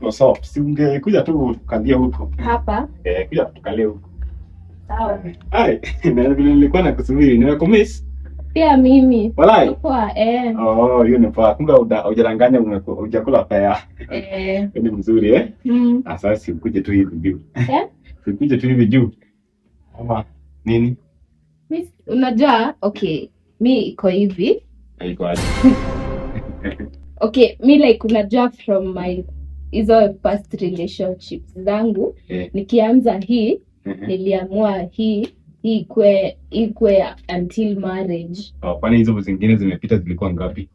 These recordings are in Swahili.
uko soft. Si ungekuja tu tukalia huko. Hapa? Kuja tukalie huko. Sawa. Hai, na vile nilikuwa nakusubiri, nimekumiss. Pia mimi. Walai. Poa, hiyo ni poa. Kumbe hujaranganya hujakula pea. Ni mzuri Sasa sikuje tu hivi juu. Sikuje tu hivi juu. Ama nini? Miss, unajua, mi iko hivi. Iko aje? Mi like unajua from my hizo past relationships zangu, nikianza hii, niliamua hii ikwe until marriage. Kwani hizo zingine zimepita zilikuwa ngapi?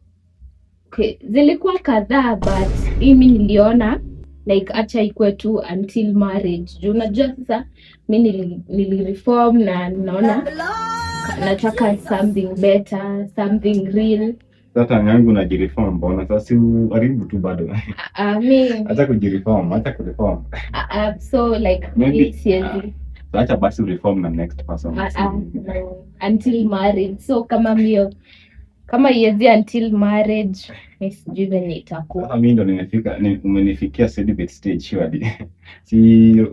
Zilikuwa kadhaa, but mimi niliona like acha ikwe tu until marriage. Juu unajua sasa mimi nilireform na naona nataka something better, something real. Sasa yangu najireform, mbona sasa uharibu tu bado? Acha kujireform, acha kureform. So like maybe siezi. Acha basi reform na next person. Until marriage. So kama yezi until marriage, sijui venye itakuwa. Sasa mimi ndo umenifikia celibate stage surely. Si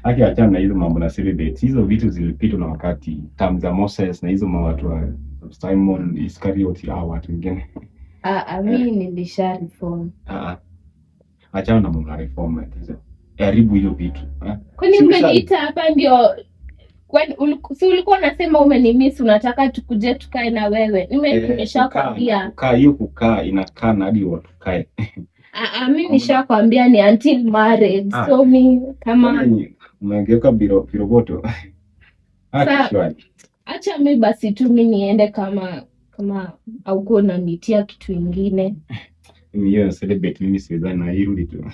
achana na hizo mambo na celibate. Hizo vitu zilipitwa na wakati. Terms za Moses na hizo watu wa Simon Iscariot au watu wengine. Mimi nilisha reform. Achana na mambo na reform hizo. Haribu hiyo vitu. Kwani umeniita hapa ndio si ulikuwa unasema umenimiss, unataka tukuje tukae na wewe? Nimeshakwambia. Kukaa inakaa na hadi watu kae. Mimi nishakwambia ni until marriage. So mimi kama umegeuka biroboto. Acha mimi basi tu mimi niende kama au kuna nitia kitu kingine. Mimi hiyo celebrate mimi siweza na hili tu.